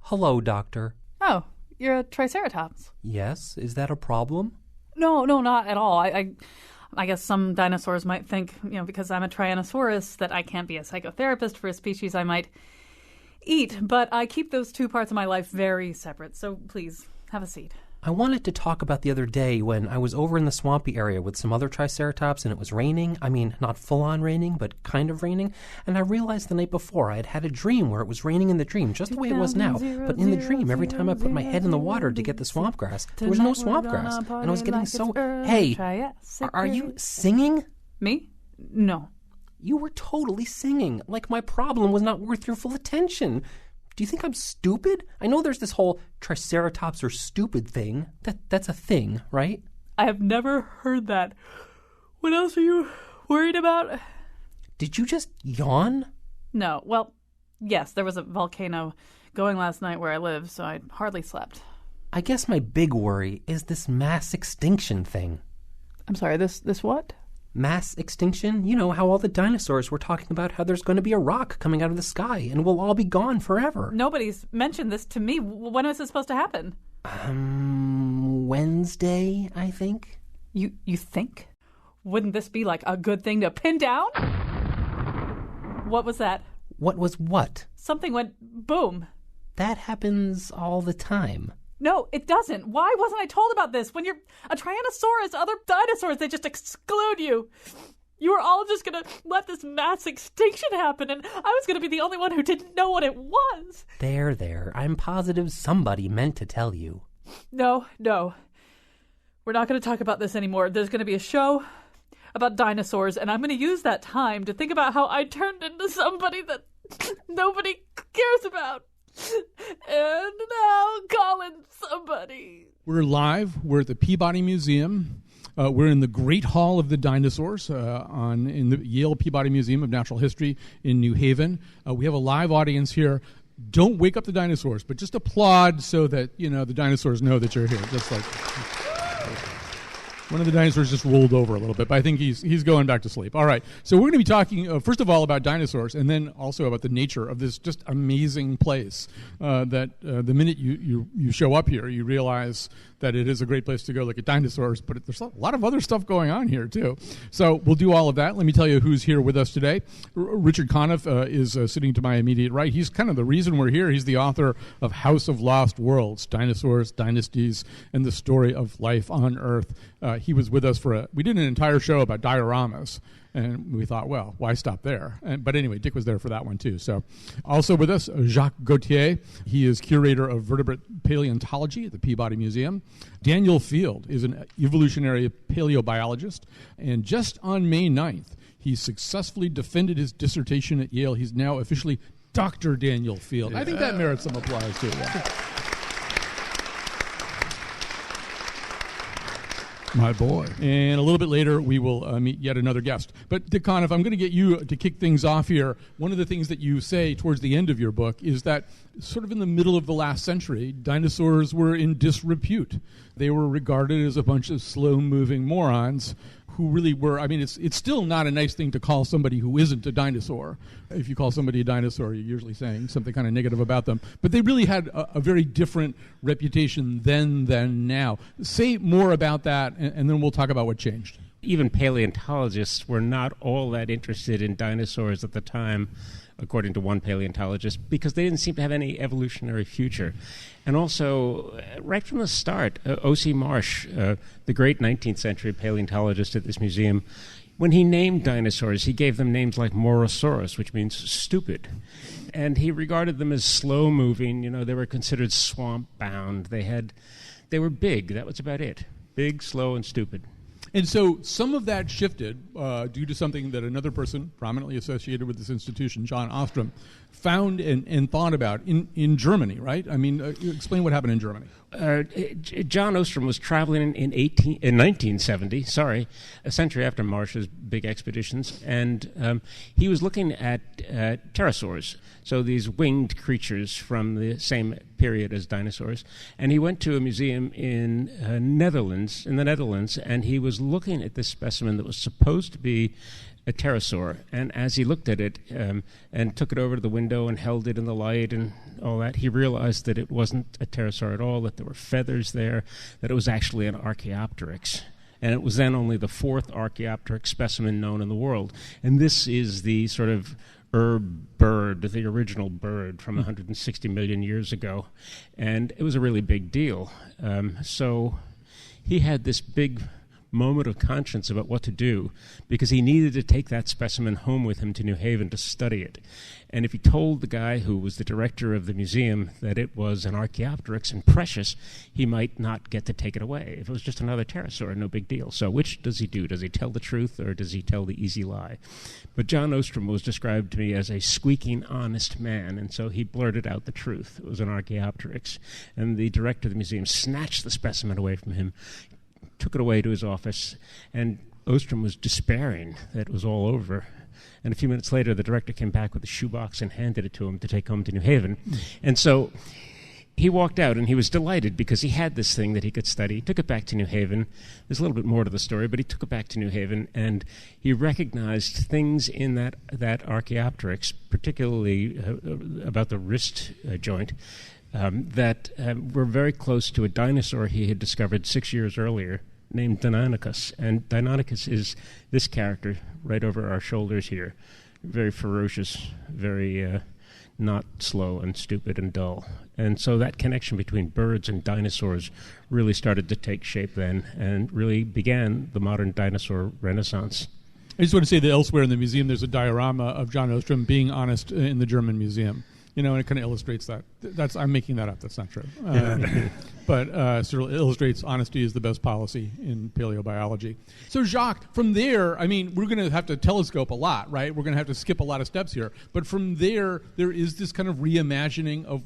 Hello, Doctor. Oh, you're a Triceratops. Yes? Is that a problem? No, not at all. I guess some dinosaurs might think, because I'm a Tyrannosaurus, that I can't be a psychotherapist for a species I might eat. But I keep those two parts of my life very separate. So please, have a seat. I wanted to talk about the other day when I was over in the swampy area with some other Triceratops and it was raining. I mean, not full-on raining, but kind of raining. And I realized the night before I had had a dream where it was raining in the dream, just the way it was now. But in the dream, every time I put my head in the water to get the swamp grass, there was no swamp grass. And I was getting so... Hey, are you singing? Me? No. You were totally singing, like my problem was not worth your full attention. Do you think I'm stupid? I know there's this whole Triceratops or stupid thing. That's a thing, right? I have never heard that. What else are you worried about? Did you just yawn? No. Well, yes, there was a volcano going last night where I live, so I hardly slept. I guess my big worry is this mass extinction thing. I'm sorry, this what? Mass extinction? You know how all the dinosaurs were talking about how there's going to be a rock coming out of the sky and we'll all be gone forever. Nobody's mentioned this to me. When was this supposed to happen? Wednesday, I think. You think? Wouldn't this be like a good thing to pin down? What was that? What was what? Something went boom. That happens all the time. No, it doesn't. Why wasn't I told about this? When you're a Tyrannosaurus, other dinosaurs, they just exclude you. You were all just going to let this mass extinction happen, and I was going to be the only one who didn't know what it was. There. I'm positive somebody meant to tell you. No. We're not going to talk about this anymore. There's going to be a show about dinosaurs, and I'm going to use that time to think about how I turned into somebody that nobody cares about. And now Colin somebody. We're live. We're at the Peabody Museum. We're in the Great Hall of the Dinosaurs in the Yale Peabody Museum of Natural History in New Haven. We have a live audience here. Don't wake up the dinosaurs, but just applaud so that the dinosaurs know that you're here. Just like one of the dinosaurs just rolled over a little bit, but I think he's going back to sleep. All right, so we're going to be talking first of all about dinosaurs, and then also about the nature of this just amazing place. That the minute you show up here, you realize that it is a great place to go look at dinosaurs, but there's a lot of other stuff going on here too. So we'll do all of that. Let me tell you who's here with us today. Richard Conniff is sitting to my immediate right. He's kind of the reason we're here. He's the author of House of Lost Worlds, Dinosaurs, Dynasties, and the Story of Life on Earth. He was with us we did an entire show about dioramas, and we thought, well, why stop there? But anyway, Dick was there for that one too. So also with us, Jacques Gauthier. He is curator of vertebrate paleontology at the Peabody Museum. Daniel Field is an evolutionary paleobiologist, and just on May 9th, he successfully defended his dissertation at Yale. He's now officially Dr. Daniel Field. Yeah. I think that merits some applause too. Yeah. My boy. And a little bit later, we will meet yet another guest. But Dick Conniff, I'm going to get you to kick things off here. One of the things that you say towards the end of your book is that sort of in the middle of the last century, dinosaurs were in disrepute. They were regarded as a bunch of slow-moving morons who really were, it's still not a nice thing to call somebody who isn't a dinosaur. If you call somebody a dinosaur, you're usually saying something kind of negative about them. But they really had a very different reputation then than now. Say more about that, and then we'll talk about what changed. Even paleontologists were not all that interested in dinosaurs at the time, according to one paleontologist, because they didn't seem to have any evolutionary future. And also, right from the start, O.C. Marsh, the great 19th century paleontologist at this museum, when he named dinosaurs, he gave them names like Morosaurus, which means stupid. And he regarded them as slow-moving. They were considered swamp-bound. They were big. That was about it. Big, slow, and stupid. And so some of that shifted due to something that another person prominently associated with this institution, John Ostrom, found and thought about in Germany, right? Explain what happened in Germany. John Ostrom was traveling in 1970, a century after Marsh's big expeditions, and he was looking at pterosaurs, so these winged creatures from the same period as dinosaurs. And he went to a museum in the Netherlands, and he was looking at this specimen that was supposed to be a pterosaur. And as he looked at it and took it over to the window and held it in the light and all that, he realized that it wasn't a pterosaur at all, that there were feathers there, that it was actually an Archaeopteryx. And it was then only the fourth Archaeopteryx specimen known in the world. And this is the sort of herb bird, the original bird from 160 million years ago. And it was a really big deal. So he had this big moment of conscience about what to do, because he needed to take that specimen home with him to New Haven to study it. And if he told the guy who was the director of the museum that it was an Archaeopteryx and precious, he might not get to take it away. If it was just another pterosaur, no big deal. So which does he do? Does he tell the truth, or does he tell the easy lie? But John Ostrom was described to me as a squeaking honest man, and so he blurted out the truth. It was an Archaeopteryx. And the director of the museum snatched the specimen away from him, took it away to his office, and Ostrom was despairing that it was all over. And a few minutes later, the director came back with a shoebox and handed it to him to take home to New Haven. And so he walked out, and he was delighted because he had this thing that he could study. He took it back to New Haven. There's a little bit more to the story, but he took it back to New Haven, and he recognized things in that Archaeopteryx, particularly about the wrist joint, that were very close to a dinosaur he had discovered 6 years earlier, named Deinonychus. And Deinonychus is this character right over our shoulders here. Very ferocious, very not slow and stupid and dull. And so that connection between birds and dinosaurs really started to take shape then, and really began the modern dinosaur renaissance. I just want to say that elsewhere in the museum there's a diorama of John Ostrom being honest in the German museum. And it kind of illustrates that. I'm making that up. That's not true. But sort of illustrates honesty is the best policy in paleobiology. So Jacques, from there, we're going to have to telescope a lot, right? We're going to have to skip a lot of steps here. But from there is this kind of reimagining of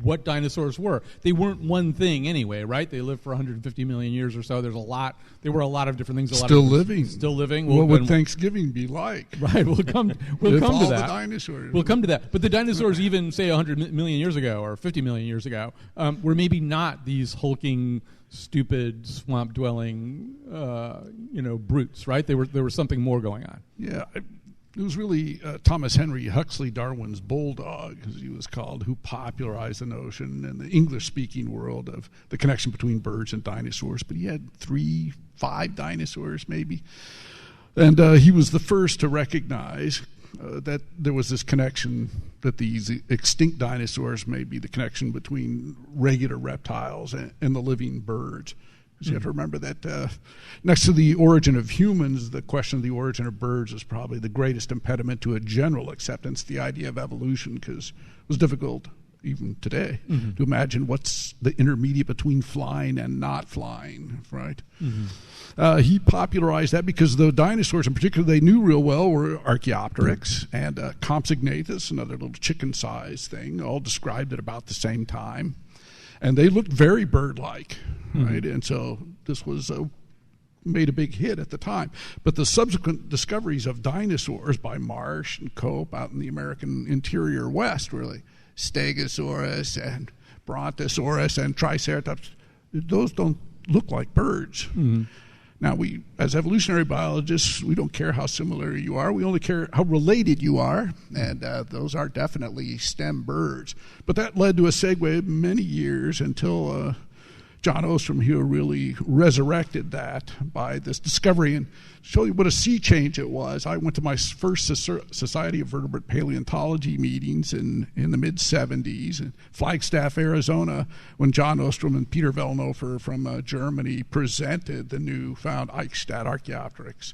what dinosaurs were. They weren't one thing anyway, right? They lived for 150 million years or so. There were a lot of different things. Still living. What would Thanksgiving be like? Right. We'll come to all that. The dinosaurs. We'll come to that. But the dinosaurs, even say 100 million years ago or 50 million years ago, were maybe not these hulking, stupid, swamp-dwelling, brutes, right? There was something more going on. Yeah. It was really Thomas Henry Huxley, Darwin's bulldog, as he was called, who popularized the notion in the English-speaking world of the connection between birds and dinosaurs. But he had 5 dinosaurs, maybe. And he was the first to recognize that there was this connection, that these extinct dinosaurs may be the connection between regular reptiles and the living birds. You have to remember that next to the origin of humans, the question of the origin of birds is probably the greatest impediment to a general acceptance. The idea of evolution, because it was difficult even today to imagine what's the intermediate between flying and not flying, right? He popularized that because the dinosaurs in particular they knew real well were Archaeopteryx and Compsognathus, another little chicken-sized thing, all described at about the same time. And they looked very bird-like, right? And so this was made a big hit at the time. But the subsequent discoveries of dinosaurs by Marsh and Cope out in the American interior West, really, Stegosaurus and Brontosaurus and Triceratops, those don't look like birds. Now, we, as evolutionary biologists, we don't care how similar you are. We only care how related you are, and those are definitely stem birds. But that led to a segue many years until John Ostrom here really resurrected that by this discovery. And to show you what a sea change it was, I went to my first Society of Vertebrate Paleontology meetings in the mid-'70s in Flagstaff, Arizona, when John Ostrom and Peter Vellnofer from Germany presented the new found Eichstatt Archaeopteryx.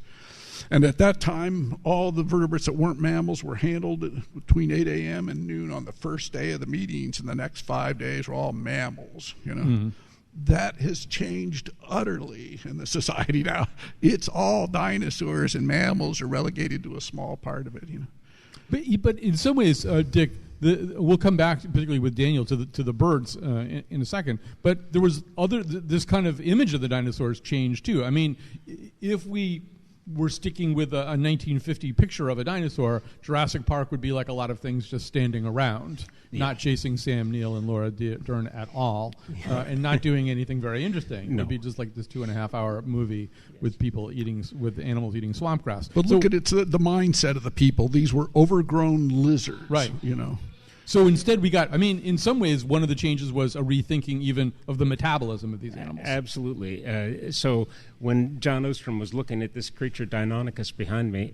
And at that time, all the vertebrates that weren't mammals were handled between 8 a.m. and noon on the first day of the meetings, and the next 5 days were all mammals, That has changed utterly in the society now. It's all dinosaurs, and mammals are relegated to a small part of it. But in some ways, Dick, we'll come back, particularly with Daniel, to the birds in a second. But there was this kind of image of the dinosaurs changed too. If we we're sticking with a 1950 picture of a dinosaur, Jurassic Park would be like a lot of things just standing around, not chasing Sam Neill and Laura Dern at all, and not doing anything very interesting. It would be just like this 2.5-hour movie with people with animals eating swamp grass. But look at the mindset of the people. These were overgrown lizards. Right. So instead we got, in some ways, one of the changes was a rethinking even of the metabolism of these animals. Absolutely. So when John Ostrom was looking at this creature Deinonychus behind me,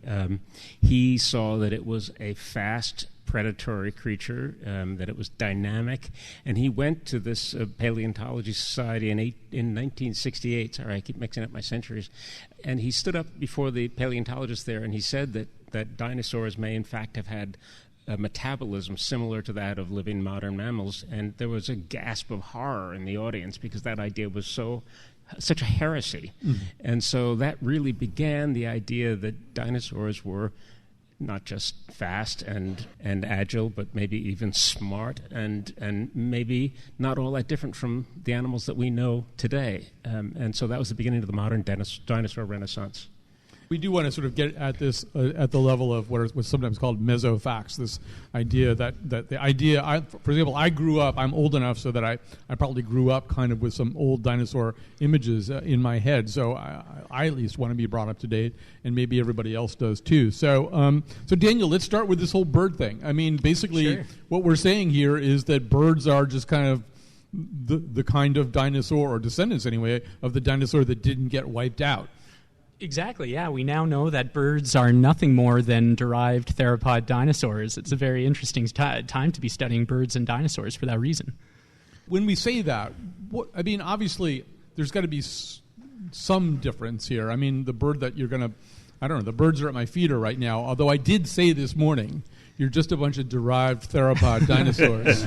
he saw that it was a fast predatory creature, that it was dynamic, and he went to this paleontology society in 1968. Sorry, I keep mixing up my centuries. And he stood up before the paleontologists there, and he said that dinosaurs may in fact have had a metabolism similar to that of living modern mammals, and there was a gasp of horror in the audience because that idea was such a heresy. And so that really began the idea that dinosaurs were not just fast and agile, but maybe even smart and maybe not all that different from the animals that we know today. And so that was the beginning of the modern dinosaur renaissance. We do want to sort of get at this at the level of what's sometimes called mesofacts, this idea that the idea, for example, I grew up, I'm old enough so that I probably grew up kind of with some old dinosaur images in my head, so I at least want to be brought up to date, and maybe everybody else does too. So Daniel, let's start with this whole bird thing. Basically, what we're saying here is that birds are just kind of the kind of dinosaur, or descendants anyway, of the dinosaur that didn't get wiped out. Exactly, yeah. We now know that birds are nothing more than derived theropod dinosaurs. It's a very interesting time to be studying birds and dinosaurs for that reason. When we say that, obviously, there's got to be some difference here. The bird that you're going to, I don't know, the birds are at my feeder right now, although I did say this morning, you're just a bunch of derived theropod dinosaurs.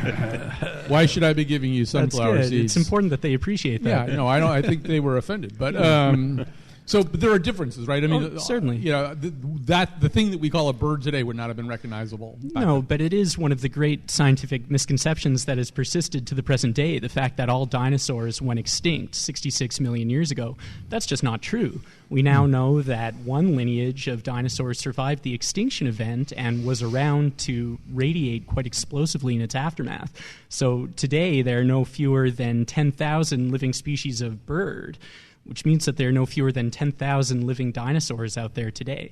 Why should I be giving you sunflower seeds? It's important that they appreciate that. Yeah, no, I think they were offended. But but there are differences, right? Certainly. The thing that we call a bird today would not have been recognizable. No, but it is one of the great scientific misconceptions that has persisted to the present day. The fact that all dinosaurs went extinct 66 million years ago, that's just not true. We now know that one lineage of dinosaurs survived the extinction event and was around to radiate quite explosively in its aftermath. So today there are no fewer than 10,000 living species of bird, which means that there are no fewer than 10,000 living dinosaurs out there today.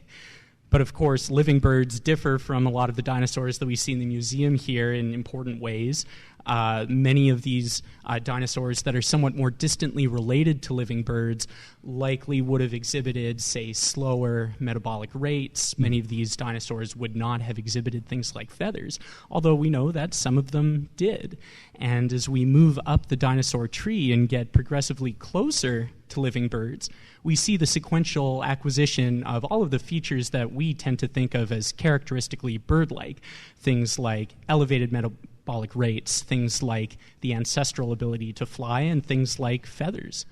But of course, living birds differ from a lot of the dinosaurs that we see in the museum here in important ways. Many of these dinosaurs that are somewhat more distantly related to living birds likely would have exhibited, say, slower metabolic rates. Many of these dinosaurs would not have exhibited things like feathers, although we know that some of them did. And as we move up the dinosaur tree and get progressively closer to living birds, we see the sequential acquisition of all of the features that we tend to think of as characteristically bird-like, things like elevated metabolic rates, things like the ancestral ability to fly, and things like feathers.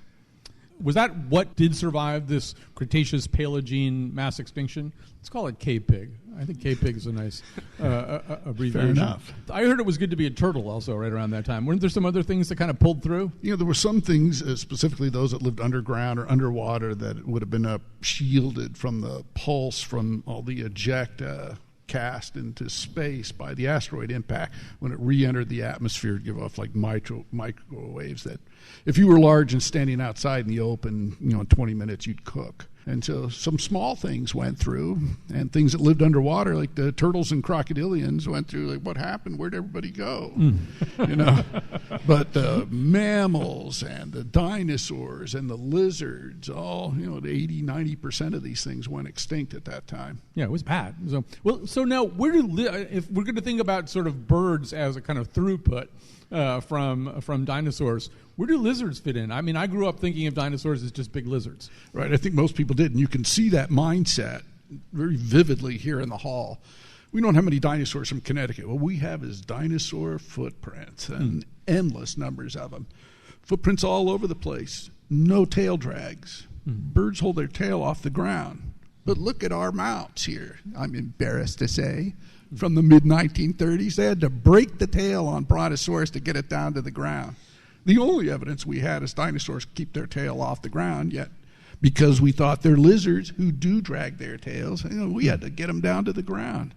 Was that what did survive this Cretaceous Paleogene mass extinction? Let's call it K-Pig. I think K-Pig is a nice abbreviation. Fair enough. I heard it was good to be a turtle also right around that time. Weren't there some other things that kind of pulled through? There were some things, specifically those that lived underground or underwater, that would have been shielded from the pulse from all the ejecta cast into space by the asteroid impact. When it re-entered the atmosphere, it'd give off like microwaves that, if you were large and standing outside in the open, in 20 minutes you'd cook. And so some small things went through, and things that lived underwater, like the turtles and crocodilians, went through. Like, what happened? Where'd everybody go? But the mammals and the dinosaurs and the lizards, all 80-90% of these things went extinct at that time. Yeah, it was bad. So now, if we're going to think about sort of birds as a kind of throughput from dinosaurs, where do lizards fit in? I grew up thinking of dinosaurs as just big lizards. Right, I think most people did, and you can see that mindset very vividly here in the hall. We don't have many dinosaurs from Connecticut. What we have is dinosaur footprints, and endless numbers of them. Footprints all over the place. No tail drags. Birds hold their tail off the ground. But look at our mounts here, I'm embarrassed to say. From the mid-1930s, they had to break the tail on Brontosaurus to get it down to the ground. The only evidence we had is dinosaurs keep their tail off the ground, yet because we thought they're lizards who do drag their tails. We had to get them down to the ground.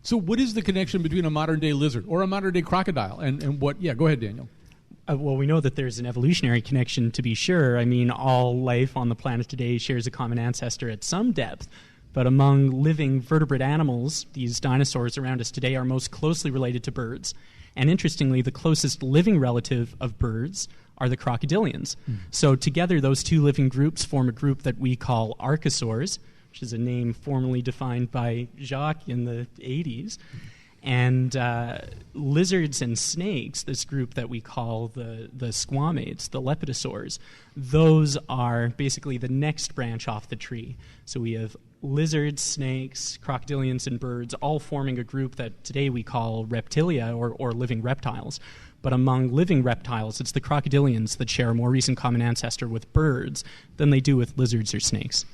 So what is the connection between a modern-day lizard or a modern-day crocodile and what? Yeah, go ahead, Daniel. Well, we know that there's an evolutionary connection, to be sure. I mean, all life on the planet today shares a common ancestor at some depth. But among living vertebrate animals, these dinosaurs around us today are most closely related to birds. And interestingly, the closest living relative of birds are the crocodilians. So together, those two living groups form a group that we call archosaurs, which is a name formally defined by Jacques in the 80s. And lizards and snakes, this group that we call the squamates, the lepidosaurs, those are basically the next branch off the tree. So we have lizards, snakes, crocodilians, and birds all forming a group that today we call reptilia or living reptiles. But among living reptiles, it's the crocodilians that share a more recent common ancestor with birds than they do with lizards or snakes.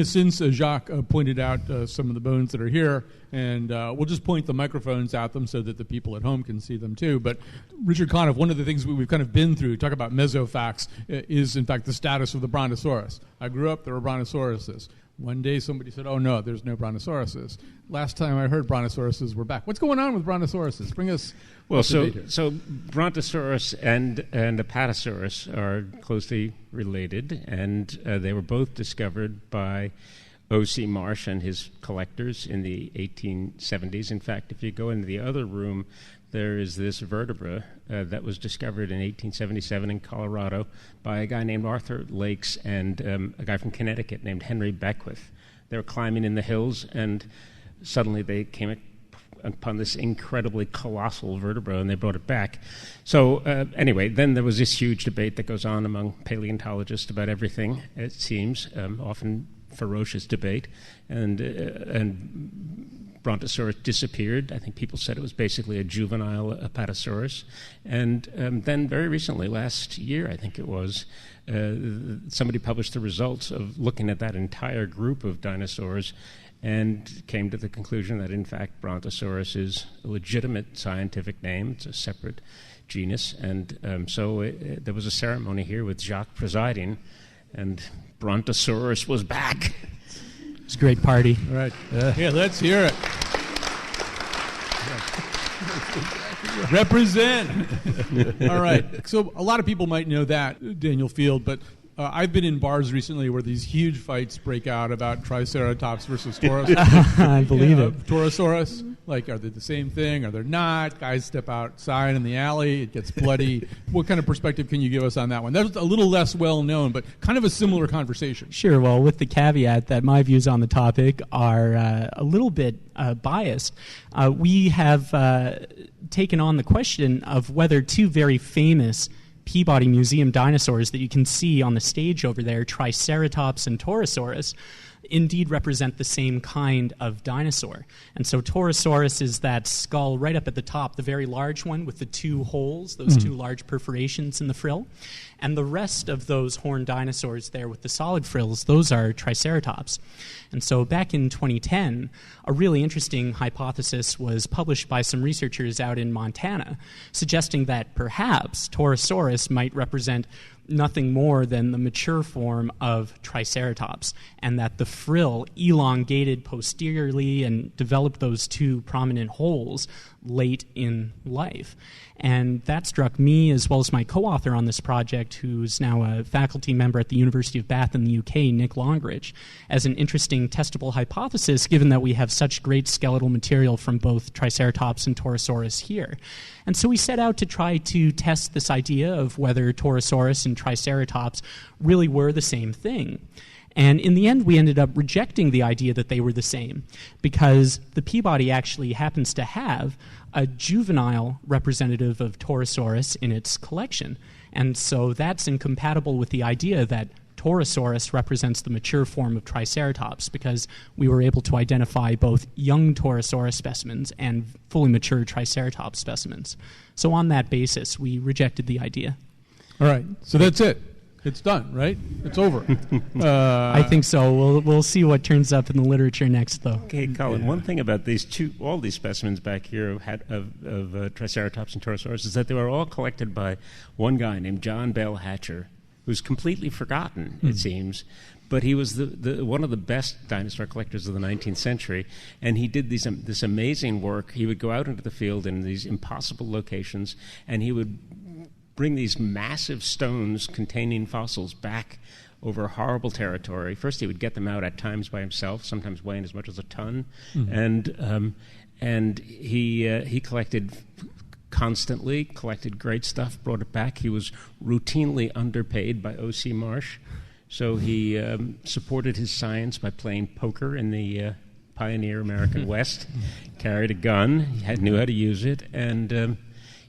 Since Jacques pointed out some of the bones that are here, and we'll just point the microphones at them so that the people at home can see them too. But Richard Conniff, one of the things we've kind of been through, talk about mesofacts, is in fact the status of the Brontosaurus. I grew up, there were Brontosauruses. One day somebody said, oh no, there's no Brontosauruses. Last time I heard Brontosauruses were back. What's going on with Brontosauruses? Bring us so Brontosaurus and Apatosaurus are closely related, and they were both discovered by O.C. Marsh and his collectors in the 1870s. In fact, if you go into the other room, there is this vertebra that was discovered in 1877 in Colorado by a guy named Arthur Lakes and a guy from Connecticut named Henry Beckwith. They were climbing in the hills, and suddenly they came upon this incredibly colossal vertebra, and they brought it back. So anyway, then there was this huge debate that goes on among paleontologists about everything, it seems, often ferocious debate, and Brontosaurus disappeared. I think people said it was basically a juvenile Apatosaurus. And then very recently, last year, I think it was, somebody published the results of looking at that entire group of dinosaurs and came to the conclusion that, in fact, Brontosaurus is a legitimate scientific name. It's a separate genus. And so there was a ceremony here with Jacques presiding, and Brontosaurus was back. It's a great party. All right. Yeah, let's hear it. Represent. All right. So a lot of people might know that, Daniel Field, but I've been in bars recently where these huge fights break out about Triceratops versus Taurus. I believe it. Taurosaurus. Like, are they the same thing? Are they not? Guys step outside in the alley. It gets bloody. What kind of perspective can you give us on that one? That's a little less well known, but kind of a similar conversation. Sure. Well, with the caveat that my views on the topic are a little bit biased, we have taken on the question of whether two very famous Peabody Museum dinosaurs that you can see on the stage over there, Triceratops and Taurosaurus, indeed represent the same kind of dinosaur. And so Taurosaurus is that skull right up at the top, the very large one with the two holes, those two large perforations in the frill. And the rest of those horned dinosaurs there with the solid frills, those are Triceratops. And so back in 2010, a really interesting hypothesis was published by some researchers out in Montana, suggesting that perhaps Taurosaurus might represent nothing more than the mature form of Triceratops, and that the frill elongated posteriorly and developed those two prominent holes late in life. And that struck me, as well as my co-author on this project, who's now a faculty member at the University of Bath in the UK, Nick Longridge, as an interesting testable hypothesis, given that we have such great skeletal material from both Triceratops and Taurosaurus here. And so we set out to try to test this idea of whether Taurosaurus and Triceratops really were the same thing. And in the end, we ended up rejecting the idea that they were the same, because the Peabody actually happens to have a juvenile representative of Taurosaurus in its collection. And so that's incompatible with the idea that Taurosaurus represents the mature form of Triceratops, because we were able to identify both young Taurosaurus specimens and fully mature Triceratops specimens. So on that basis, we rejected the idea. All right. So that's it. It's done, right? It's over. I think so. We'll see what turns up in the literature next, though. Okay, Colin. One thing about all these specimens back here of Triceratops and Taurosaurus is that they were all collected by one guy named John Bell Hatcher who's completely forgotten, it seems. But he was the one of the best dinosaur collectors of the 19th century, and he did this amazing work. He would go out into the field in these impossible locations, and he would bring these massive stones containing fossils back over horrible territory. First, he would get them out at times by himself, sometimes weighing as much as a ton, and he collected constantly, collected great stuff, brought it back. He was routinely underpaid by O.C. Marsh, so he supported his science by playing poker in the pioneer American West, carried a gun, knew how to use it, and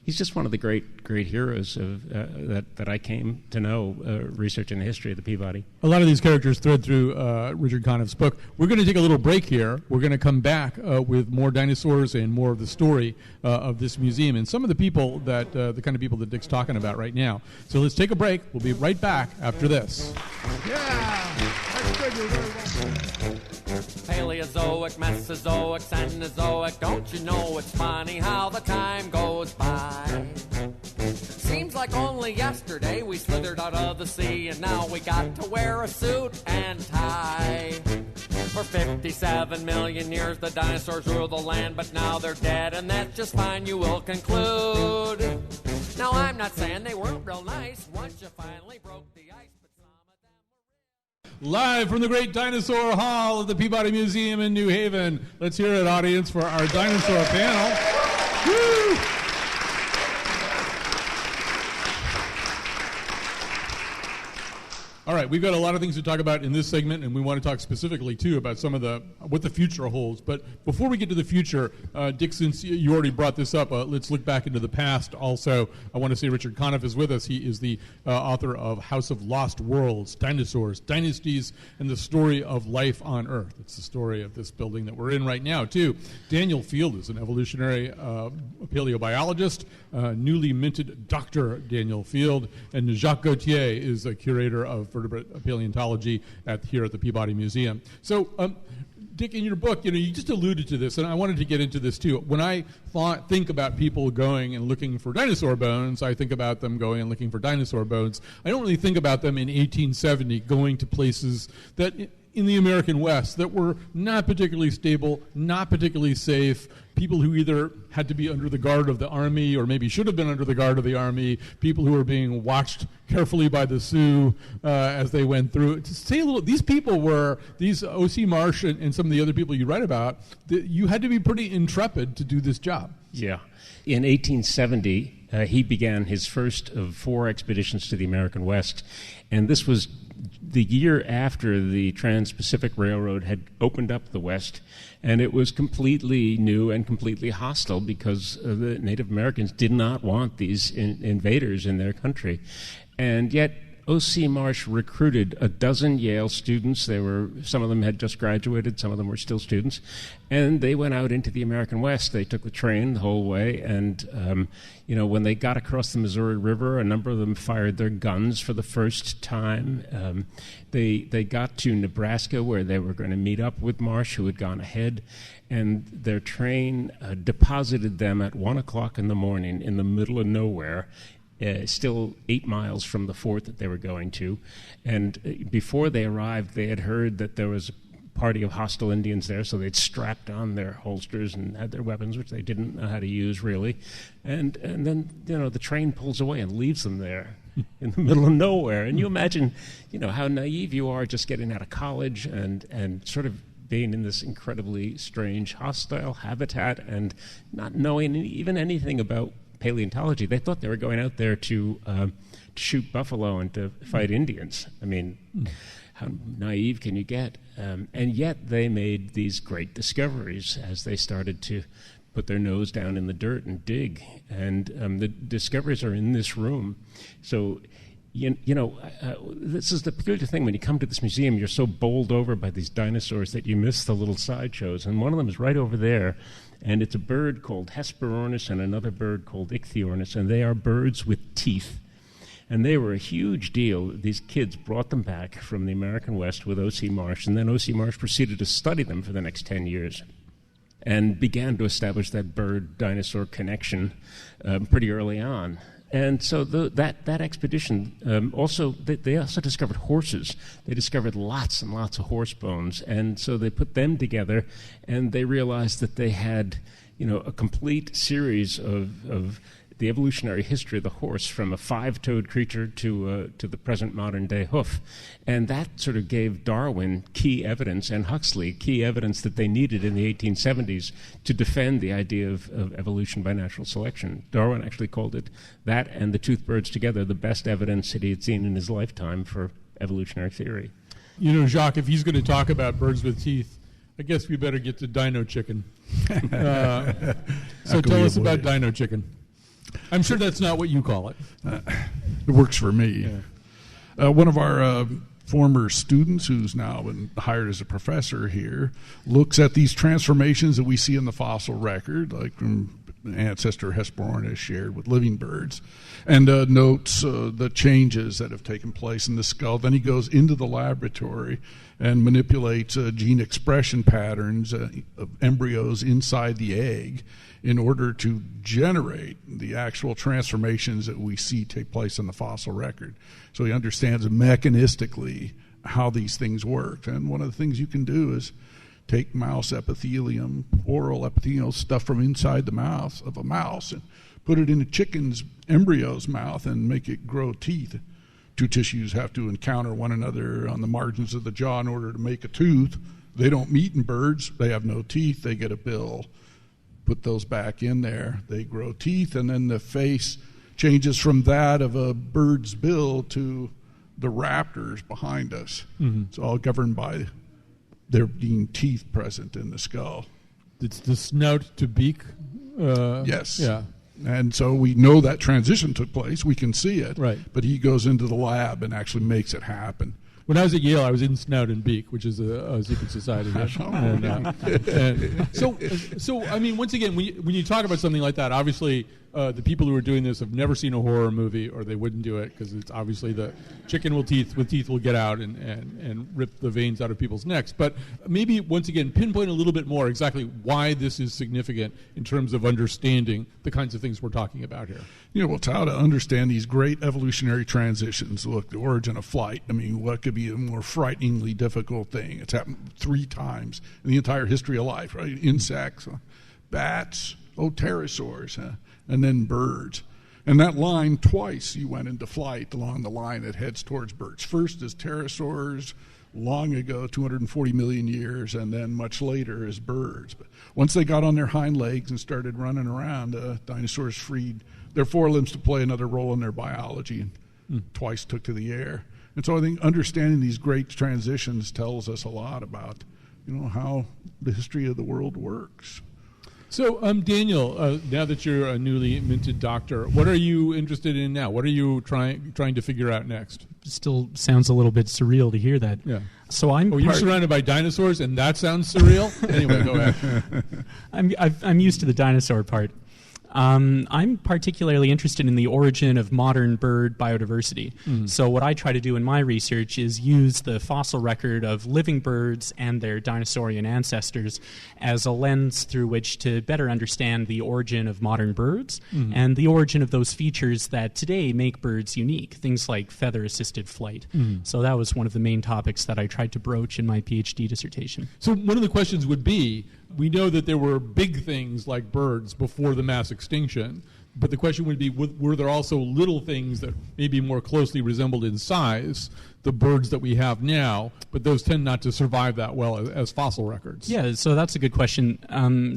he's just one of the great heroes of that I came to know researching the history of the Peabody. A lot of these characters thread through Richard Conniff's book. We're going to take a little break here. We're going to come back with more dinosaurs and more of the story of this museum and some of the people that the kind of people that Dick's talking about right now. So let's take a break. We'll be right back after this. Yeah, that's good. You're very welcome. Paleozoic, Mesozoic, Cenozoic, don't you know it's funny how the time goes by? Seems like only yesterday we slithered out of the sea, and now we got to wear a suit and tie. For 57 million years the dinosaurs ruled the land, but now they're dead, and that's just fine, you will conclude. Now I'm not saying they weren't real nice once you finally broke the ice, but some of them were... Live from the Great Dinosaur Hall of the Peabody Museum in New Haven. Let's hear it, audience, for our dinosaur panel. Woo! All right, we've got a lot of things to talk about in this segment, and we want to talk specifically, too, about some of what the future holds. But before we get to the future, Dick, since you already brought this up, let's look back into the past. Also, I want to say Richard Conniff is with us. He is the author of House of Lost Worlds, Dinosaurs, Dynasties, and the Story of Life on Earth. It's the story of this building that we're in right now, too. Daniel Field is an evolutionary paleobiologist, newly minted Dr. Daniel Field, and Jacques Gauthier is a curator of vertebrate paleontology here at the Peabody Museum. So, Dick, in your book, you just alluded to this, and I wanted to get into this too. When I think about people going and looking for dinosaur bones, I think about them going and looking for dinosaur bones. I don't really think about them in 1870 going to places that in the American West that were not particularly stable, not particularly safe, people who either had to be under the guard of the Army or maybe should have been under the guard of the Army, people who were being watched carefully by the Sioux as they went through. To say a little, these people were, these O.C. Marsh and some of the other people you write about, you had to be pretty intrepid to do this job. Yeah. In 1870, he began his first of 4 expeditions to the American West, and this was the year after the Trans-Pacific Railroad had opened up the West, and it was completely new and completely hostile because the Native Americans did not want these invaders in their country. And yet O.C. Marsh recruited a dozen Yale students. Some of them had just graduated, some of them were still students, and they went out into the American West. They took the train the whole way, and when they got across the Missouri River, a number of them fired their guns for the first time. They got to Nebraska, where they were going to meet up with Marsh, who had gone ahead, and their train deposited them at 1 o'clock in the morning in the middle of nowhere, still 8 miles from the fort that they were going to. And before they arrived, they had heard that there was a party of hostile Indians there, so they'd strapped on their holsters and had their weapons, which they didn't know how to use, really. And then, the train pulls away and leaves them there in the middle of nowhere. And you imagine, how naive you are just getting out of college and sort of being in this incredibly strange, hostile habitat and not knowing even anything about paleontology. They thought they were going out there to shoot buffalo and to fight Indians. I mean, how naive can you get? And yet they made these great discoveries as they started to put their nose down in the dirt and dig. And the discoveries are in this room. So, this is the peculiar thing. When you come to this museum, you're so bowled over by these dinosaurs that you miss the little sideshows. And one of them is right over there. And it's a bird called Hesperornis and another bird called Ichthyornis, and they are birds with teeth. And they were a huge deal. These kids brought them back from the American West with O.C. Marsh, and then O.C. Marsh proceeded to study them for the next 10 years and began to establish that bird-dinosaur connection pretty early on. And so that expedition also they also discovered horses. They discovered lots and lots of horse bones, and so they put them together, and they realized that they had, a complete series of the evolutionary history of the horse, from a 5-toed creature to the present modern day hoof. And that sort of gave Darwin key evidence, and Huxley key evidence, that they needed in the 1870s to defend the idea of evolution by natural selection. Darwin actually called it, that and the toothed birds together, the best evidence that he had seen in his lifetime for evolutionary theory. Jacques, if he's going to talk about birds with teeth, I guess we better get to dino chicken. So tell us about dino chicken. I'm sure that's not what you call it. It works for me. Yeah. One of our former students, who's now been hired as a professor here, looks at these transformations that we see in the fossil record, like from ancestor Hesperornis shared with living birds, and notes the changes that have taken place in the skull. Then he goes into the laboratory and manipulates gene expression patterns of embryos inside the egg in order to generate the actual transformations that we see take place in the fossil record. So he understands mechanistically how these things work. And one of the things you can do is take mouse epithelium, oral epithelial stuff from inside the mouth of a mouse, and put it in a chicken's embryo's mouth and make it grow teeth. Two tissues have to encounter one another on the margins of the jaw in order to make a tooth. They don't meet in birds. They have no teeth. They get a bill. Put those back in there. They grow teeth, and then the face changes from that of a bird's bill to the raptors behind us. Mm-hmm. It's all governed by there being teeth present in the skull. It's the snout to beak? Yes. Yeah. And so we know that transition took place. We can see it. Right. But he goes into the lab and actually makes it happen. When I was at Yale, I was in Snout and Beak, which is a secret society. So I mean, once again, when you talk about something like that, obviously the people who are doing this have never seen a horror movie, or they wouldn't do it, because it's obviously the chicken with teeth will get out and rip the veins out of people's necks. But maybe, once again, pinpoint a little bit more exactly why this is significant in terms of understanding the kinds of things we're talking about here. It's how to understand these great evolutionary transitions. Look, the origin of flight. I mean, what could be a more frighteningly difficult thing? It's happened 3 times in the entire history of life, right? Insects, bats, pterosaurs, and then birds. And that line, twice you went into flight along the line that heads towards birds. First as pterosaurs, long ago, 240 million years, and then much later as birds. But once they got on their hind legs and started running around, dinosaurs freed their forelimbs to play another role in their biology, and twice took to the air. And so I think understanding these great transitions tells us a lot about, how the history of the world works. So, Daniel, now that you're a newly minted doctor, what are you interested in now? What are you trying to figure out next? Still sounds a little bit surreal to hear that. Yeah. So you're surrounded by dinosaurs, and that sounds surreal? Anyway, go ahead. I'm used to the dinosaur part. I'm particularly interested in the origin of modern bird biodiversity. Mm. So what I try to do in my research is use the fossil record of living birds and their dinosaurian ancestors as a lens through which to better understand the origin of modern birds and the origin of those features that today make birds unique, things like feather-assisted flight. Mm. So that was one of the main topics that I tried to broach in my PhD dissertation. So one of the questions would be, we know that there were big things like birds before the mass extinction, but the question would be, were there also little things that maybe more closely resembled in size the birds that we have now, but those tend not to survive that well as fossil records? Yeah, so that's a good question.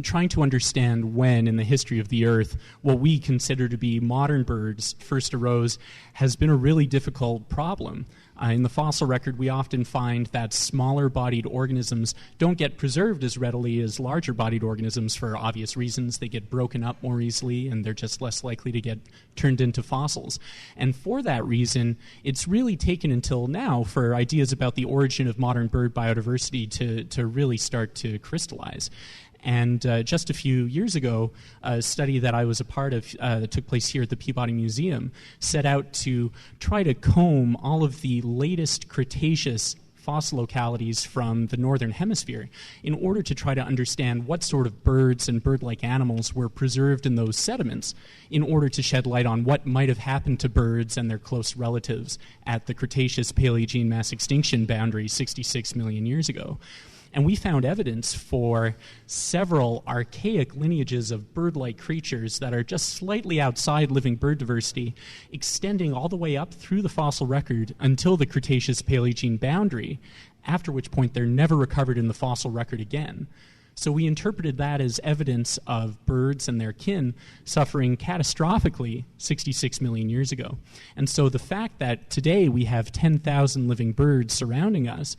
Trying to understand when in the history of the Earth what we consider to be modern birds first arose has been a really difficult problem. In the fossil record, we often find that smaller-bodied organisms don't get preserved as readily as larger-bodied organisms for obvious reasons. They get broken up more easily, and they're just less likely to get turned into fossils. And for that reason, it's really taken until now for ideas about the origin of modern bird biodiversity to really start to crystallize. And just a few years ago, a study that I was a part of that took place here at the Peabody Museum set out to try to comb all of the latest Cretaceous fossil localities from the northern hemisphere in order to try to understand what sort of birds and bird-like animals were preserved in those sediments in order to shed light on what might have happened to birds and their close relatives at the Cretaceous-Paleogene mass extinction boundary 66 million years ago. And we found evidence for several archaic lineages of bird-like creatures that are just slightly outside living bird diversity, extending all the way up through the fossil record until the Cretaceous-Paleogene boundary, after which point they're never recovered in the fossil record again. So we interpreted that as evidence of birds and their kin suffering catastrophically 66 million years ago. And so the fact that today we have 10,000 living birds surrounding us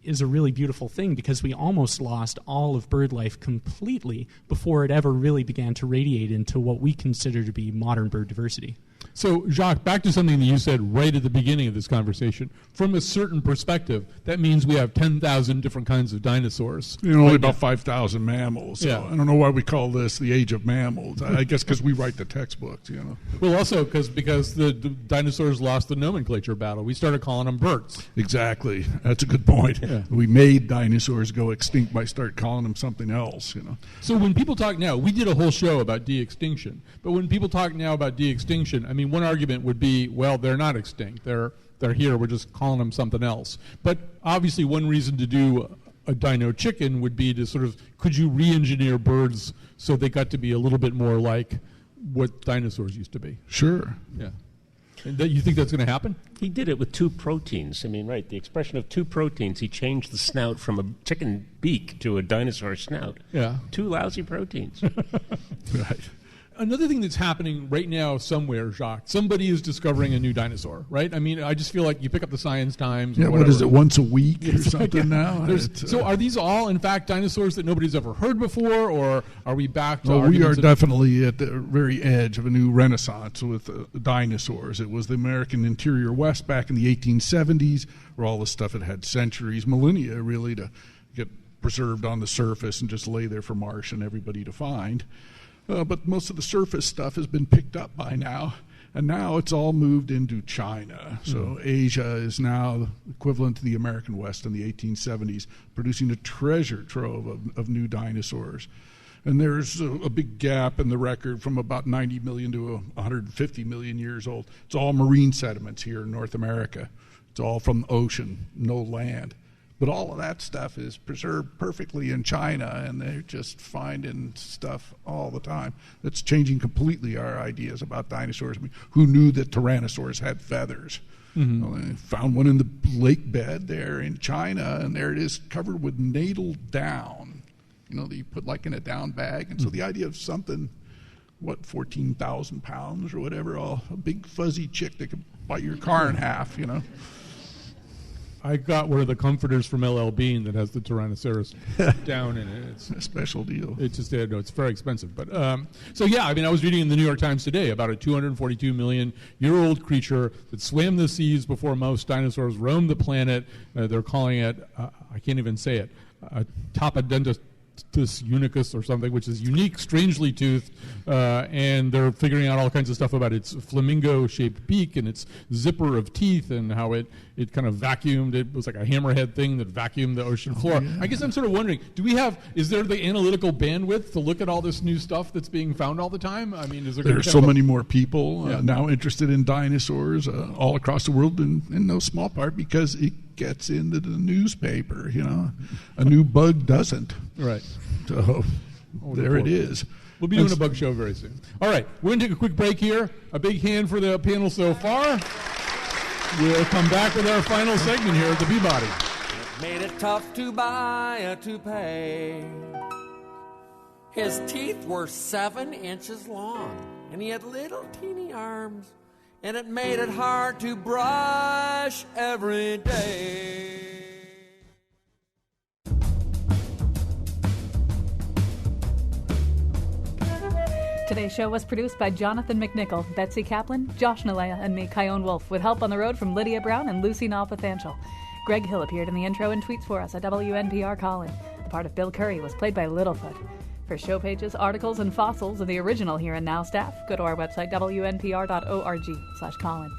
is a really beautiful thing, because we almost lost all of bird life completely before it ever really began to radiate into what we consider to be modern bird diversity. So, Jacques, back to something that you said right at the beginning of this conversation. From a certain perspective, that means we have 10,000 different kinds of dinosaurs. Only about 5,000 mammals. So Yeah. I don't know why we call this the age of mammals. I guess because we write the textbooks, Well, also because the dinosaurs lost the nomenclature battle. We started calling them birds. Exactly. That's a good point. Yeah. We made dinosaurs go extinct by start calling them something else, So when people talk now, we did a whole show about de-extinction. But when people talk now about de-extinction, I mean, one argument would be, well, they're not extinct. They're here. We're just calling them something else. But obviously one reason to do a dino chicken would be to sort of, could you re-engineer birds so they got to be a little bit more like what dinosaurs used to be? Sure. Yeah. And you think that's going to happen? He did it with two proteins. I mean, right, the expression of two proteins. He changed the snout from a chicken beak to a dinosaur snout. Yeah. Two lousy proteins. Right. Another thing that's happening right now somewhere, Jacques, somebody is discovering a new dinosaur, right? I mean, I just feel like you pick up the Science Times. Yeah, or what is whatever. it, once a week or something now? So are these all, in fact, dinosaurs that nobody's ever heard before, or are we back to Well, we are arguments definitely at the very edge of a new renaissance with dinosaurs. It was the American interior West back in the 1870s, where all this stuff had centuries, millennia, really, to get preserved on the surface and just lay there for Marsh and everybody to find. But most of the surface stuff has been picked up by now, and now it's all moved into China. So Asia is now equivalent to the American West in the 1870s, producing a treasure trove of new dinosaurs. And there's a big gap in the record from about 90 million to 150 million years old. It's all marine sediments here in North America. It's all from the ocean, no land. But all of that stuff is preserved perfectly in China, and they're just finding stuff all the time. That's changing completely our ideas about dinosaurs. I mean, who knew that tyrannosaurs had feathers? Mm-hmm. Well, they found one in the lake bed there in China, and there it is, covered with natal down. That you put like in a down bag. And so the idea of something, 14,000 pounds or whatever, a big fuzzy chick that could bite your car in half, I got one of the comforters from LL Bean that has the Tyrannosaurus down in it. It's a special deal. It's just, no, it's very expensive. But so yeah, I mean, I was reading in the New York Times today about a 242 million year old creature that swam the seas before most dinosaurs roamed the planet. They're calling it, I can't even say it, Topodentus unicus or something, which is unique, strangely toothed, and they're figuring out all kinds of stuff about its flamingo-shaped beak and its zipper of teeth and how it kind of vacuumed. It was like a hammerhead thing that vacuumed the ocean floor. Yeah. I guess I'm sort of wondering, is there the analytical bandwidth to look at all this new stuff that's being found all the time? I mean, there are so many more people now interested in dinosaurs all across the world, in no small part because it gets into the newspaper. A new bug doesn't. Right. So there it is. We'll be doing a bug show very soon. All right, we're going to take a quick break here. A big hand for the panel so far. We'll come back with our final segment here at the Peabody. It made it tough to buy a toupee. His teeth were 7 inches long, and he had little teeny arms, and it made it hard to brush every day. Today's show was produced by Jonathan McNichol, Betsy Kaplan, Josh Nalea, and me, Kyone Wolf, with help on the road from Lydia Brown and Lucy Nalpathanchel. Greg Hill appeared in the intro and tweets for us at WNPR Colin. The part of Bill Curry was played by Littlefoot. For show pages, articles, and fossils of the original Here and Now staff, go to our website, wnpr.org/Colin.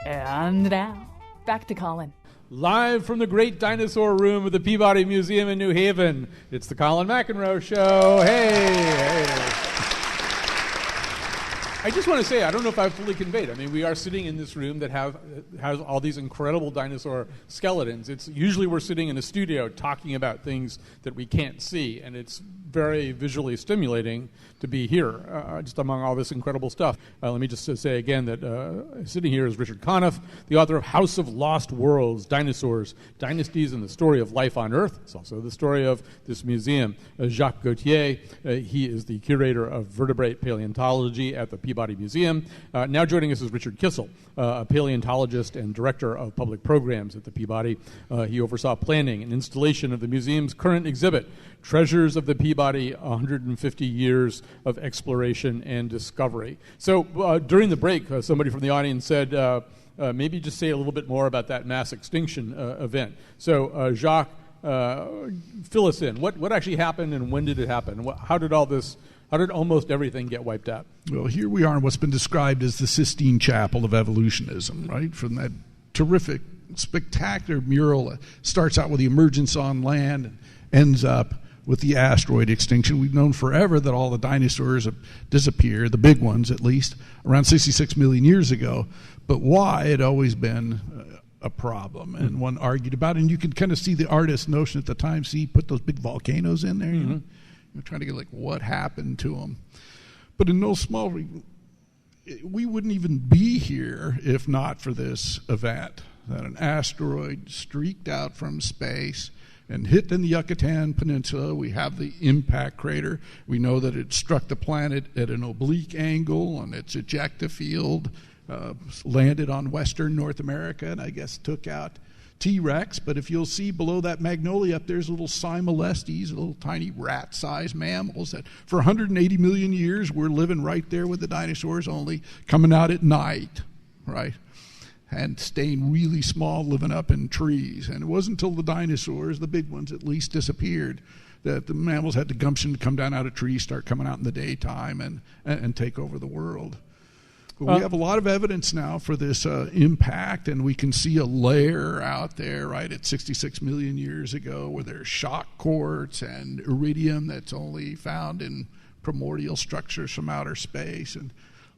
And now, back to Colin. live from the great dinosaur room of the Peabody Museum in New Haven. It's the Colin McEnroe Show. Hey. I just want to say, I don't know if I've fully conveyed. I mean, we are sitting in this room that has all these incredible dinosaur skeletons. It's usually we're sitting in a studio talking about things that we can't see, and it's very visually stimulating to be here, just among all this incredible stuff. Let me just say again that sitting here is Richard Conniff, the author of House of Lost Worlds, Dinosaurs, Dynasties, and the Story of Life on Earth. It's also the story of this museum. Jacques Gauthier, he is the curator of vertebrate paleontology at the Peabody Museum. Now joining us is Richard Kissel, a paleontologist and director of public programs at the Peabody. He oversaw planning and installation of the museum's current exhibit, Treasures of the Peabody, 150 Years of Exploration and Discovery. So during the break, somebody from the audience said, maybe just say a little bit more about that mass extinction event. So Jacques, fill us in. What actually happened and when did it happen? How did almost everything get wiped out? Well, here we are in what's been described as the Sistine Chapel of evolutionism, right? From that terrific, spectacular mural that starts out with the emergence on land and ends up with the asteroid extinction. We've known forever that all the dinosaurs have disappeared, the big ones at least, around 66 million years ago. But why had always been a problem, and one argued about it. And you can kind of see the artist's notion at the time. See, put those big volcanoes in there, you know, trying to get like what happened to them. But in no small we wouldn't even be here if not for this event, that an asteroid streaked out from space and hit in the Yucatan Peninsula. We have the impact crater. We know that it struck the planet at an oblique angle on its ejecta field, landed on western North America, and I guess took out T-Rex. But if you'll see below that magnolia up there's little Cymolestes, little tiny rat-sized mammals that for 180 million years we're living right there with the dinosaurs, only coming out at night, right? And staying really small, living up in trees. And it wasn't until the dinosaurs, the big ones at least, disappeared that the mammals had the gumption to come down out of trees, start coming out in the daytime and take over the world. But we have a lot of evidence now for this impact, and we can see a layer out there right at 66 million years ago where there's shock quartz and iridium that's only found in primordial structures from outer space. And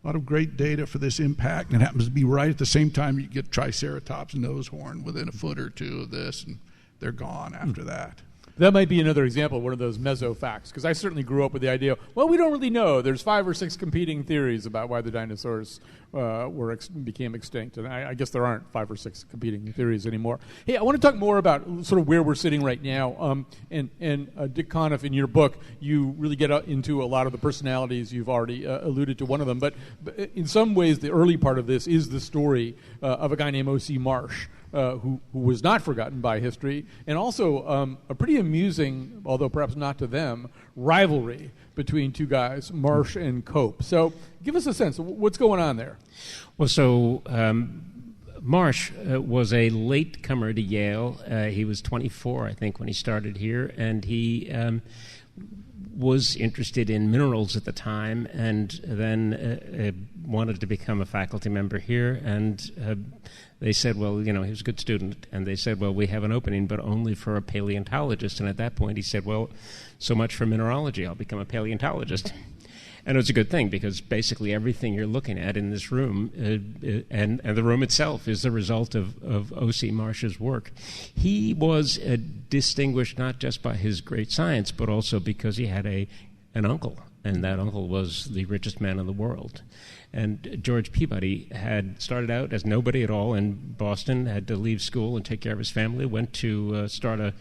a lot of great data for this impact, and it happens to be right at the same time you get Triceratops nose horn within a foot or two of this, and they're gone after that. That might be another example of one of those meso facts, because I certainly grew up with the idea, well, we don't really know. There's 5 or 6 competing theories about why the dinosaurs became extinct, and I guess there aren't 5 or 6 competing theories anymore. Hey, I want to talk more about sort of where we're sitting right now. And Dick Conniff, in your book, you really get into a lot of the personalities. You've already alluded to one of them, but in some ways, the early part of this is the story of a guy named O.C. Marsh. Who was not forgotten by history, and also a pretty amusing, although perhaps not to them, rivalry between two guys, Marsh and Cope. So give us a sense of what's going on there. Well, so Marsh was a latecomer to Yale. He was 24, I think, when he started here, and he was interested in minerals at the time, and then wanted to become a faculty member here, and they said, well, you know, he was a good student, and they said, well, we have an opening, but only for a paleontologist. And at that point, he said, well, so much for mineralogy, I'll become a paleontologist. And it was a good thing, because basically everything you're looking at in this room, and the room itself, is the result of O.C. Marsh's work. He was distinguished not just by his great science, but also because he had an uncle, and that uncle was the richest man in the world. And George Peabody had started out as nobody at all in Boston, had to leave school and take care of his family, went to start a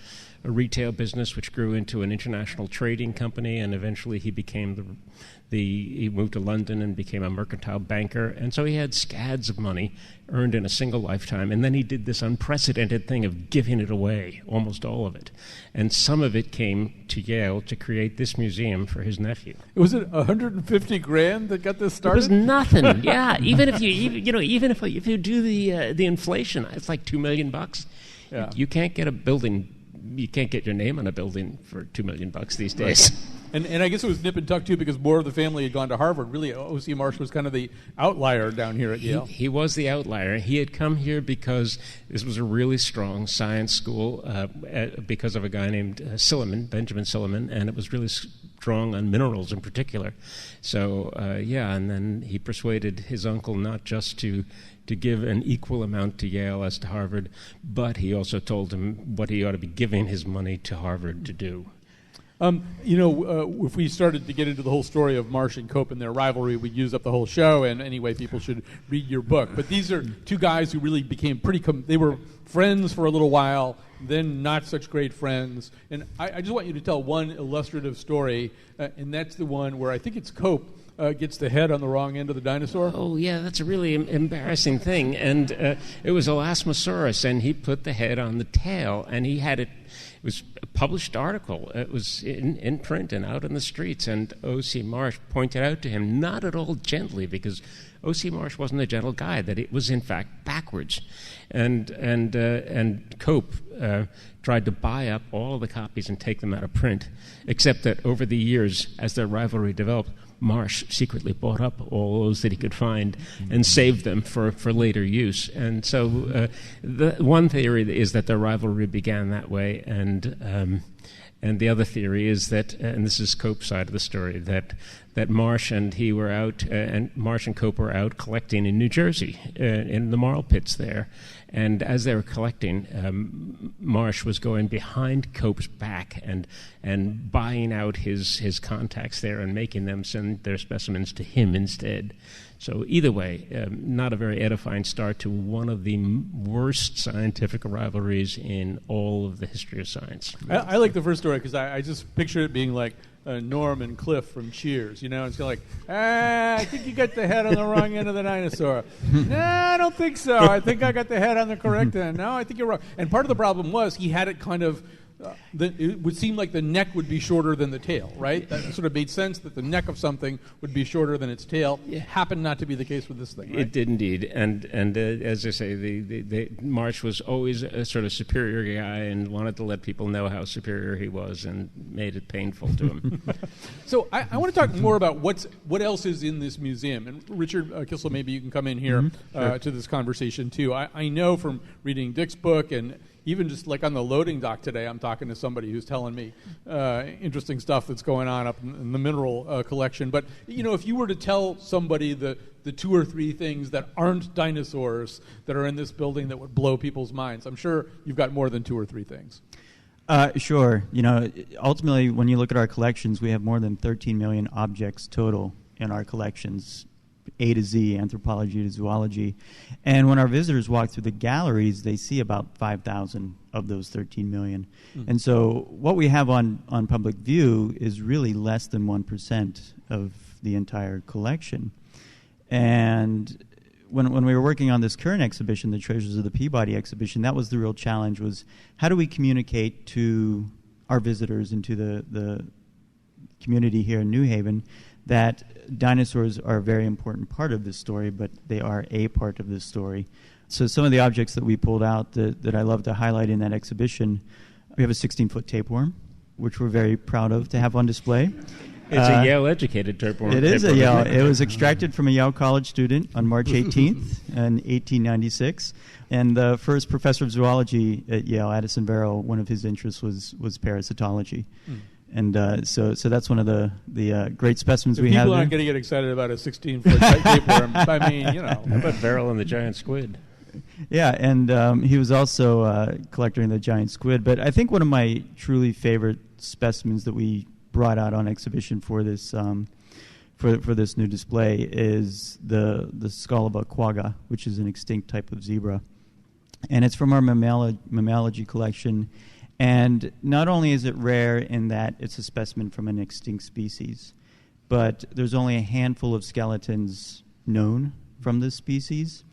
retail business which grew into an international trading company, and eventually he became he moved to London and became a mercantile banker. And so he had scads of money earned in a single lifetime, and then he did this unprecedented thing of giving it away, almost all of it. And some of it came to Yale to create this museum for his nephew. Was it $150,000 that got this started? It was nothing. Yeah, even if you do the inflation, it's like $2 million. Yeah. You can't get a building. You can't get your name on a building for $2 million these days. Right. And I guess it was nip and tuck, too, because more of the family had gone to Harvard. Really, O.C. Marsh was kind of the outlier down here at Yale. He was the outlier. He had come here because this was a really strong science school because of a guy named Benjamin Silliman, and it was really strong on minerals in particular. So, and then he persuaded his uncle not just to give an equal amount to Yale as to Harvard, but he also told him what he ought to be giving his money to Harvard to do. If we started to get into the whole story of Marsh and Cope and their rivalry, we'd use up the whole show, and anyway, people should read your book. But these are two guys who really became they were friends for a little while, then not such great friends. And I just want you to tell one illustrative story, and that's the one where I think it's Cope gets the head on the wrong end of the dinosaur. Oh, yeah, that's a really embarrassing thing. And it was Elasmosaurus, and he put the head on the tail, and he had it. It was a published article. It was in print and out in the streets, and O.C. Marsh pointed out to him, not at all gently, because O.C. Marsh wasn't a gentle guy, that it was in fact backwards. And Cope tried to buy up all the copies and take them out of print, except that over the years, as their rivalry developed, Marsh secretly bought up all those that he could find and saved them for later use. And so the one theory is that their rivalry began that way, and the other theory is that, and this is Cope's side of the story, that Marsh and he were out, and Marsh and Cope were out collecting in New Jersey, in the marl pits there. And as they were collecting, Marsh was going behind Cope's back and buying out his contacts there and making them send their specimens to him instead. So either way, not a very edifying start to one of the worst scientific rivalries in all of the history of science. I like the first story because I just picture it being like Norm and Cliff from Cheers. You know, it's kind of like, I think you got the head on the wrong end of the dinosaur. No, I don't think so. I think I got the head on the correct end. No, I think you're wrong. And part of the problem was he had it kind of, it would seem like the neck would be shorter than the tail, right? That sort of made sense that the neck of something would be shorter than its tail. It happened not to be the case with this thing, right? It did indeed. And as I say, the Marsh was always a sort of superior guy and wanted to let people know how superior he was and made it painful to him. So I want to talk more about what else is in this museum. And Richard Kissel, maybe you can come in here to this conversation too. I know from reading Dick's book and even just like on the loading dock today, I'm talking to somebody who's telling me interesting stuff that's going on up in the mineral collection. But, you know, if you were to tell somebody the 2 or 3 things that aren't dinosaurs that are in this building that would blow people's minds, I'm sure you've got more than 2 or 3 things. Sure. You know, ultimately, when you look at our collections, we have more than 13 million objects total in our collections, A to Z, anthropology to zoology. And when our visitors walk through the galleries, they see about 5,000 of those 13 million. And so what we have on public view is really less than 1% of the entire collection. And when we were working on this current exhibition, the Treasures of the Peabody exhibition, that was the real challenge, was how do we communicate to our visitors and to the community here in New Haven that dinosaurs are a very important part of this story, but they are a part of this story. So some of the objects that we pulled out that I love to highlight in that exhibition, we have a 16-foot tapeworm, which we're very proud of to have on display. It's a Yale-educated tapeworm. It is a Yale. It was extracted from a Yale College student on March 18th in 1896. And the first professor of zoology at Yale, Addison Verrill, one of his interests was parasitology. And so that's one of the great specimens we have. People aren't going to get excited about a 16-foot tapeworm. I mean, you know. How about Verrill and the giant squid? Yeah, and he was also collecting the giant squid. But I think one of my truly favorite specimens that we brought out on exhibition for this for this new display is the skull of a quagga, which is an extinct type of zebra. And it's from our mammalogy collection. And not only is it rare in that it's a specimen from an extinct species, but there's only a handful of skeletons known from this species.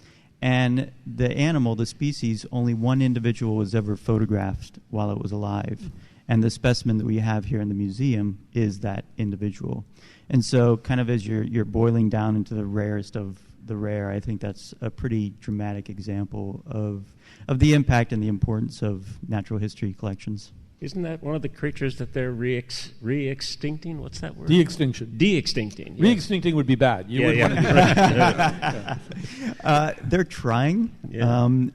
And the animal, the species, only one individual was ever photographed while it was alive. And the specimen that we have here in the museum is that individual. And so kind of as you're boiling down into the rarest of the rare, I think that's a pretty dramatic example of the impact and the importance of natural history collections. Isn't that one of the creatures that they're re-extincting? What's that word? De-extinction. De-extincting. Yes. Re-extincting would be bad. You wouldn't want to do that. They're trying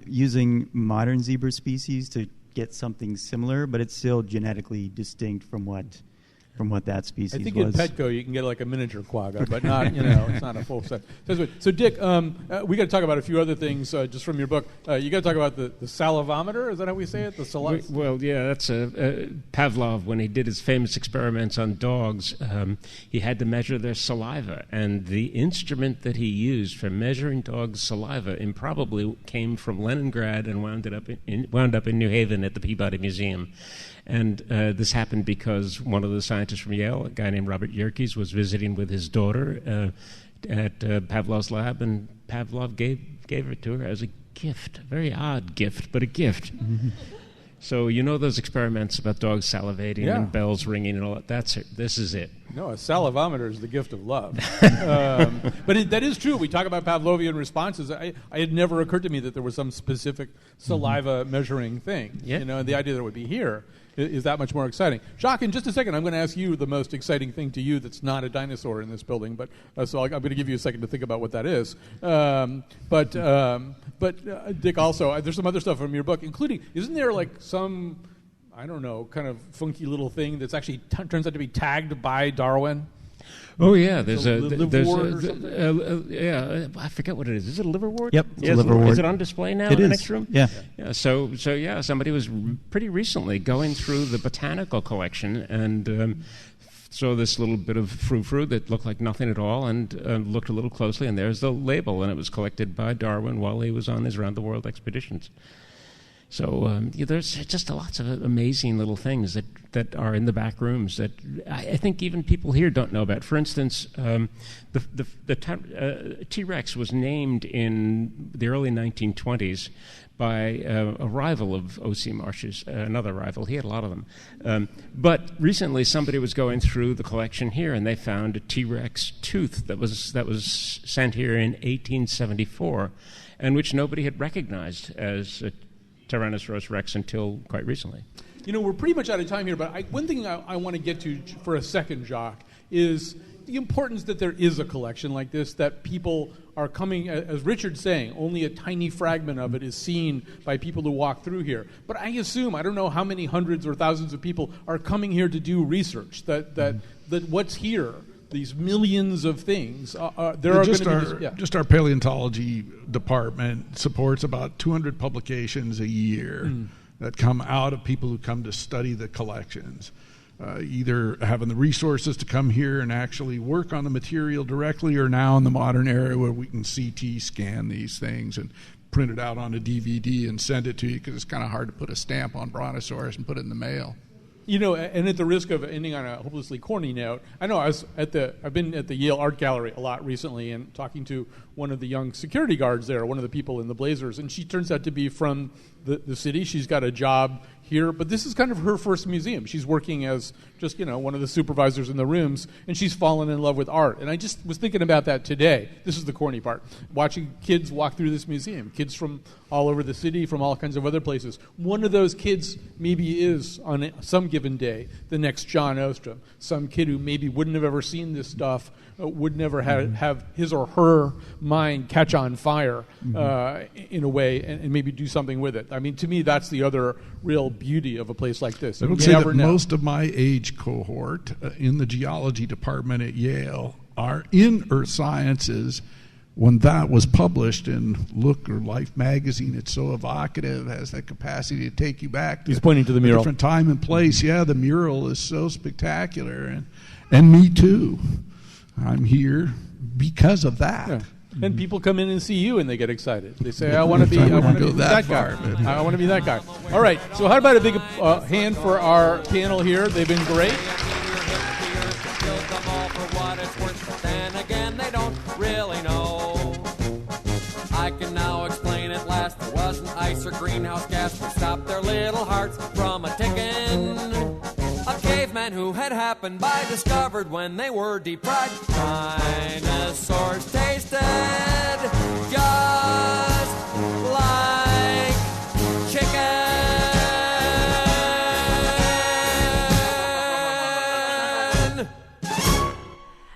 using modern zebra species to get something similar, but it's still genetically distinct from what that species was. I think in Petco you can get like a miniature quagga, but not, it's not a full set. So Dick, we got to talk about a few other things just from your book. You got to talk about the salivometer. Is that how we say it? Well, yeah, that's Pavlov, when he did his famous experiments on dogs, he had to measure their saliva, and the instrument that he used for measuring dogs' saliva improbably came from Leningrad and wound up in New Haven at the Peabody Museum. And this happened because one of the scientists from Yale, a guy named Robert Yerkes, was visiting with his daughter at Pavlov's lab, and Pavlov gave it to her as a gift. A very odd gift, but a gift. Mm-hmm. So those experiments about dogs salivating and bells ringing and all that, that's it. This is it. No, a salivometer is the gift of love. But that is true. We talk about Pavlovian responses. It had never occurred to me that there was some specific saliva measuring thing. Yeah. And the idea that it would be here is that much more exciting. Jacques, in just a second, I'm going to ask you the most exciting thing to you that's not a dinosaur in this building. But so I'm going to give you a second to think about what that is. But Dick, also, there's some other stuff from your book, including, isn't there like some, I don't know, kind of funky little thing that's actually turns out to be tagged by Darwin? Oh yeah, I forget what it is. Is it a liverwort? Yep, it's a liverwort. Is it on display now in the next room? Yeah. So somebody was pretty recently going through the botanical collection and saw this little bit of frou-frou that looked like nothing at all, and looked a little closely, and there's the label, and it was collected by Darwin while he was on his round-the-world expeditions. So there's just lots of amazing little things that are in the back rooms that I think even people here don't know about. For instance, the T-Rex was named in the early 1920s by a rival of O.C. Marsh's, another rival. He had a lot of them. But recently somebody was going through the collection here, and they found a T-Rex tooth that was sent here in 1874, and which nobody had recognized as a Tyrannosaurus rex until quite recently. We're pretty much out of time here, but one thing I want to get to for a second, Jacques, is the importance that there is a collection like this, that people are coming, as Richard's saying, only a tiny fragment of it is seen by people who walk through here. But I assume, I don't know how many hundreds or thousands of people are coming here to do research, that what's here, these millions of things, just our paleontology department supports about 200 publications a year that come out of people who come to study the collections, either having the resources to come here and actually work on the material directly, or now in the modern era where we can CT scan these things and print it out on a DVD and send it to you, because it's kind of hard to put a stamp on Brontosaurus and put it in the mail. And at the risk of ending on a hopelessly corny note, I know I've been at the Yale Art Gallery a lot recently and talking to one of the young security guards there, one of the people in the blazers, and she turns out to be from the city. She's got a job here, but this is kind of her first museum. She's working as just, one of the supervisors in the rooms, and she's fallen in love with art. And I just was thinking about that today. This is the corny part. Watching kids walk through this museum, kids from all over the city, from all kinds of other places. One of those kids maybe is, on some given day, the next John Ostrom. Some kid who maybe wouldn't have ever seen this stuff, would never have his or her mind catch on fire in a way and maybe do something with it. I mean, to me, that's the other real beauty of a place like this. I would say that most of my age cohort in the geology department at Yale are in earth sciences. When that was published in Look or Life magazine, it's so evocative, has that capacity to take you back to He's pointing to the mural. A different time and place. Yeah, the mural is so spectacular, and me too. I'm here because of that. Yeah. And people come in and see you and they get excited. They say, I want to be that guy. I want to be that guy. All right, so how about a big hand for our panel here? They've been great. Then again, they don't really know. I can now explain at last. There wasn't ice or greenhouse gas to stop their little hearts from a-ticking. A caveman who had happened by discovered when they were deprived. Dinosaurs tasted just like chicken.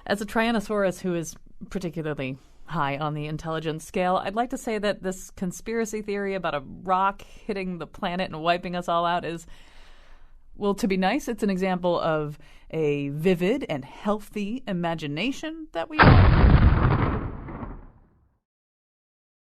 As a Tyrannosaurus who is particularly high on the intelligence scale, I'd like to say that this conspiracy theory about a rock hitting the planet and wiping us all out is, well, to be nice, it's an example of a vivid and healthy imagination that we have.